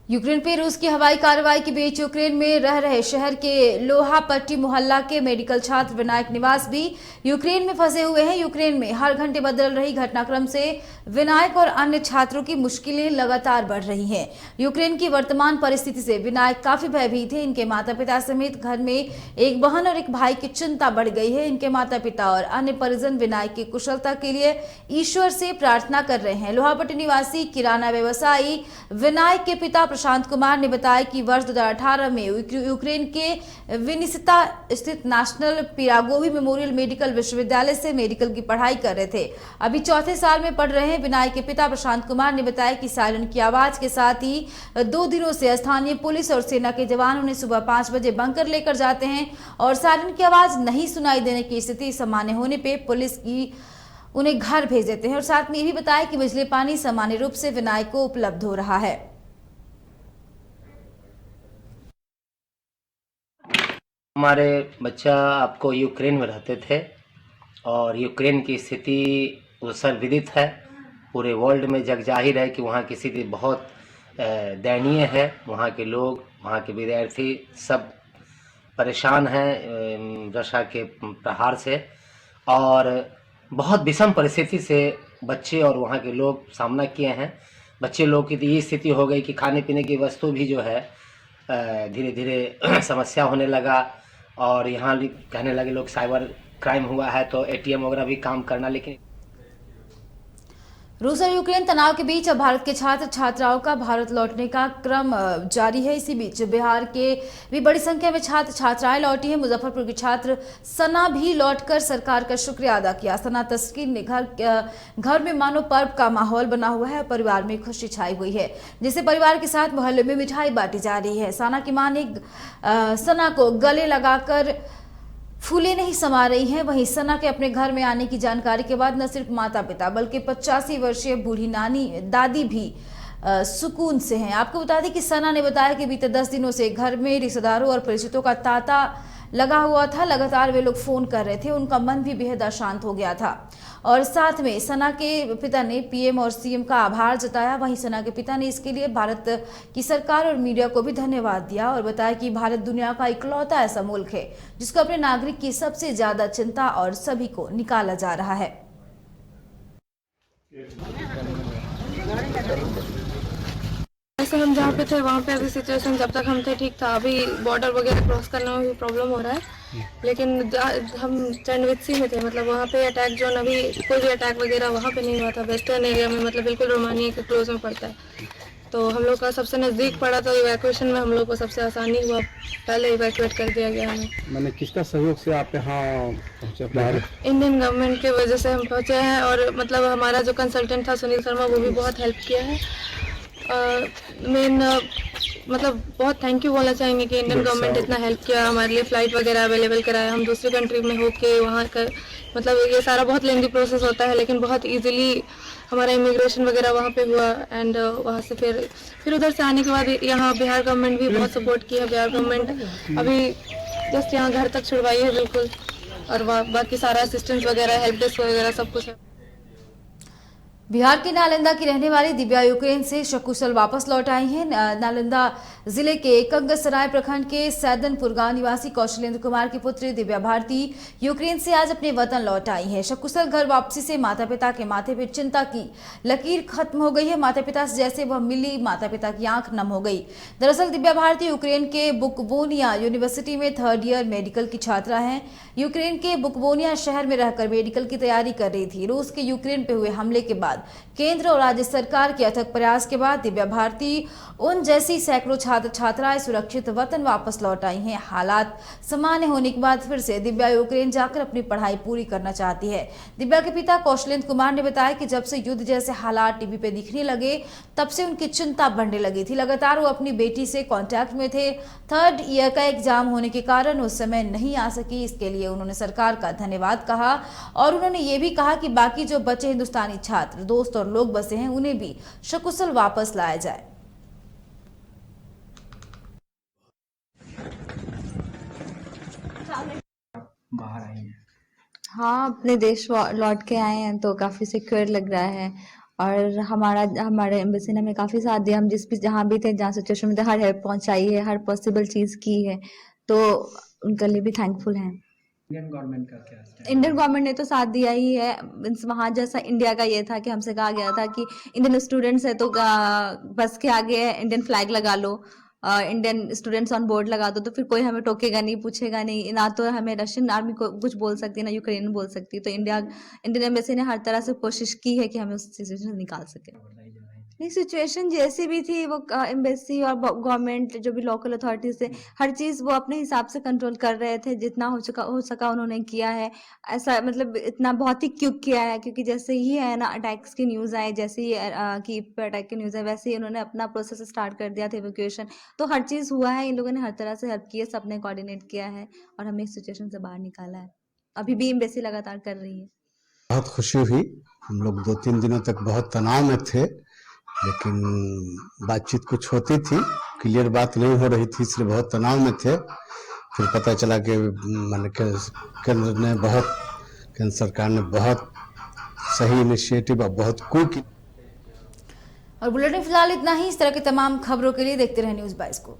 Ukraine पे रूस की हवाई कार्रवाई के बीच यूक्रेन में रह रहे शहर के लोहा पट्टी मोहल्ला के मेडिकल छात्र विनायक निवास भी यूक्रेन में फंसे हुए हैं। यूक्रेन में हर घंटे बदल रही घटनाक्रम से विनायक और अन्य छात्रों की मुश्किलें लगातार बढ़ रही हैं। यूक्रेन की वर्तमान परिस्थिति से विनायक काफी भयभीत हैं। इनके माता पिता समेत घर में एक बहन और एक भाई की चिंता बढ़ गई है। इनके माता पिता और अन्य परिजन विनायक की कुशलता के लिए ईश्वर से प्रार्थना कर रहे हैं। लोहापट्टी निवासी किराना व्यवसायी विनायक के पिता प्रशांत कुमार ने बताया कि वर्ष 2018 में यूक्रेन के विनिसिता स्थित नेशनल पिरागोवी मेमोरियल मेडिकल विश्वविद्यालय से मेडिकल की पढ़ाई कर रहे थे। अभी चौथे साल में पढ़ रहे हैं। विनायक के पिता प्रशांत कुमार ने बताया कि सायरन की आवाज के साथ ही 2 दिनों से स्थानीय पुलिस और सेना के जवान उन्हें सुबह 5 बजे बंकर लेकर जाते हैं और सायरन की आवाज नहीं सुनाई देने की स्थिति सामान्य होने पर पुलिस की उन्हें घर भेज देते हैं। और साथ में ये भी बताया कि बिजली पानी सामान्य रूप से विनायक को उपलब्ध हो रहा है। हमारे बच्चा आपको यूक्रेन में रहते थे और यूक्रेन की स्थिति सर्वविदित है, पूरे वर्ल्ड में जग जाहिर है कि वहाँ की स्थिति बहुत दयनीय है। वहाँ के लोग, वहाँ के विद्यार्थी सब परेशान हैं रशिया के प्रहार से और बहुत विषम परिस्थिति से बच्चे और वहाँ के लोग सामना किए हैं। बच्चे लोग की तो ये स्थिति हो गई कि खाने पीने की वस्तु भी जो है धीरे धीरे समस्या होने लगा और यहाँ कहने लगे लोग साइबर क्राइम हुआ है तो एटीएम वगैरह भी काम करना। लेकिन रूस और यूक्रेन तनाव के बीच अब भारत के छात्र छात्राओं का भारत लौटने का क्रम जारी है। इसी बीच बिहार के भी बड़ी संख्या में छात्र छात्राएं लौटी हैं। मुजफ्फरपुर की छात्र सना भी लौटकर सरकार का शुक्रिया अदा किया। सना तस्कीन ने घर में मानो पर्व का माहौल बना हुआ है। परिवार में खुशी छाई हुई है, जिससे परिवार के साथ मोहल्ले में मिठाई बांटी जा रही है। सना की मां ने सना को गले लगाकर फूले नहीं समा रही हैं। वहीं सना के अपने घर में आने की जानकारी के बाद न सिर्फ माता पिता बल्कि 85 वर्षीय बूढ़ी नानी दादी भी सुकून से हैं। आपको बता दें कि सना ने बताया कि बीते 10 दिनों से घर में रिश्तेदारों और परिचितों का तांता लगा हुआ था। लगातार वे लोग फोन कर रहे थे। उनका मन भी बेहद अशांत हो गया था। और साथ में सना के पिता ने पीएम और सीएम का आभार जताया। वहीं सना के पिता ने इसके लिए भारत की सरकार और मीडिया को भी धन्यवाद दिया और बताया कि भारत दुनिया का इकलौता ऐसा मुल्क है जिसको अपने नागरिक की सबसे ज्यादा चिंता और सभी को निकाला जा रहा है। जैसे हम जहाँ पे थे वहाँ पे अभी सिचुएशन जब तक हम थे ठीक था। अभी बॉर्डर वगैरह क्रॉस करने में भी प्रॉब्लम हो रहा है। लेकिन हम चैंडवित्सी में थे, मतलब वहाँ पे अटैक जोन अभी कोई भी अटैक वगैरह वहाँ पे नहीं हुआ था। वेस्टर्न एरिया में मतलब बिल्कुल रोमानिया के क्लोज में पड़ता है, तो हम लोग का सबसे नज़दीक पड़ा तो इवैक्यूएशन में हम लोग को सबसे आसानी हुआ। पहले इवैक्यूएट कर दिया गया हमें। मैंने किसका सहयोग से आप यहाँ पहुँचे? इंडियन गवर्नमेंट के वजह से हम पहुँचे हैं और मतलब हमारा जो कंसल्टेंट था सुनील शर्मा वो भी बहुत हेल्प किया है। मेन मतलब बहुत थैंक यू बोलना चाहेंगे कि इंडियन गवर्नमेंट इतना हेल्प किया, हमारे लिए फ़्लाइट वगैरह अवेलेबल कराया। हम दूसरी कंट्री में होके वहाँ का मतलब ये सारा बहुत लेंदी प्रोसेस होता है, लेकिन बहुत इजीली हमारा इमिग्रेशन वगैरह वहाँ पे हुआ। एंड वहाँ से फिर उधर से आने के बाद यहाँ बिहार गवर्नमेंट भी बहुत सपोर्ट किया। बिहार गवर्नमेंट अभी जस्ट यहाँ घर तक छुड़वाई है बिल्कुल, और बाकी सारा असिस्टेंस वगैरह हेल्प डेस्क वगैरह सब कुछ है। बिहार के नालंदा की रहने वाली दिव्या यूक्रेन से सकुशल वापस लौट आई हैं। नालंदा जिले के कंगसराय प्रखंड के सैदनपुर गांव निवासी कौशलेंद्र कुमार की पुत्री दिव्या भारती यूक्रेन से आज अपने वतन लौट आई है। सकुशल घर वापसी से माता पिता के माथे पर चिंता की लकीर खत्म हो गई है। माता पिता से जैसे वह मिली, माता पिता की आंख नम हो गई। दरअसल दिव्या भारती यूक्रेन के बुकवोनिया यूनिवर्सिटी में 3rd ईयर मेडिकल की छात्रा है। यूक्रेन के बुकवोनिया शहर में रहकर मेडिकल की तैयारी कर रही थी। रूस के यूक्रेन पे हुए हमले के बाद केंद्र और राज्य सरकार के अथक प्रयास के बाद दिव्या भारती उन जैसी सैकड़ों छात्र छात्राएं सुरक्षित वतन वापस लौट आई हैं। हालात सामान्य होने के बाद फिर से दिव्या यूक्रेन जाकर अपनी पढ़ाई पूरी करना चाहती है। दिव्या के पिता कौशलेंद्र कुमार ने बताया कि जब से युद्ध जैसे हालात टीवी पे दिखने लगे तब से उनकी चिंता बढ़ने लगी थी। लगातार वो अपनी बेटी से कांटेक्ट में थे। 3rd ईयर का एग्जाम होने के कारण उस समय नहीं आ सकी। इसके लिए उन्होंने सरकार का धन्यवाद कहा और उन्होंने ये भी कहा कि बाकी जो बचे हिंदुस्तानी छात्र, दोस्त और लोग बसे हैं उन्हें भी सकुशल वापस लाया जाए। हाँ, अपने देश लौट के आए हैं तो काफी सिक्योर लग रहा है और हमारे एम्बेसी ने हमें काफ़ी साथ दिया। हम जहाँ भी थे, जहाँ सिचुएशन में थे, हर हेल्प पहुंचाई है, हर पॉसिबल चीज़ की है, तो उनके लिए भी थैंकफुल हैं। इंडियन गवर्नमेंट का क्या stand है? इंडियन गवर्नमेंट ने तो साथ दिया ही है। मीन्स वहाँ जैसा इंडिया का ये था कि हमसे कहा गया था कि इंडियन स्टूडेंट्स है तो बस के आगे इंडियन फ्लैग लगा लो, इंडियन स्टूडेंट्स ऑन बोर्ड लगा दो, तो फिर कोई हमें टोकेगा नहीं, पूछेगा नहीं। ना तो हमें रशियन आर्मी को कुछ बोल सकती है, ना यूक्रेन बोल सकती है। तो इंडियन एम्बेसी ने हर तरह से कोशिश की है कि हमें उस सिचुएशन से निकाल सके। बताई जा रही थी। नहीं, सिचुएशन जैसी भी थी, वो एम्बेसी और गवर्नमेंट जो भी लोकल अथॉरिटीज थे, हर चीज़ वो अपने हिसाब से कंट्रोल कर रहे थे। जितना हो सका उन्होंने किया है। ऐसा मतलब इतना बहुत ही क्विक किया है, क्योंकि जैसे ही है ना अटैक्स की न्यूज़ आए, जैसे ही कीव पे अटैक की न्यूज़ आए, वैसे ही उन्होंने अपना प्रोसेस स्टार्ट कर दिया था, इवैक्यूएशन। तो हर चीज़ हुआ है, इन लोगों ने हर तरह से हेल्प की है, सबने कोऑर्डिनेट किया है और हमें इस सिचुएशन से बाहर निकाला है। अभी भी एम्बेसी लगातार कर रही है। बहुत खुशी हुई। हम लोग 2-3 दिनों तक बहुत तनाव में थे, लेकिन बातचीत कुछ होती थी, क्लियर बात नहीं हो रही थी, इसलिए बहुत तनाव में थे। फिर पता चला कि माने केंद्र सरकार ने बहुत सही इनिशिएटिव और बहुत क्विक। और बुलेटिन फिलहाल इतना ही। इस तरह की तमाम खबरों के लिए देखते रहे न्यूज़ 22 को।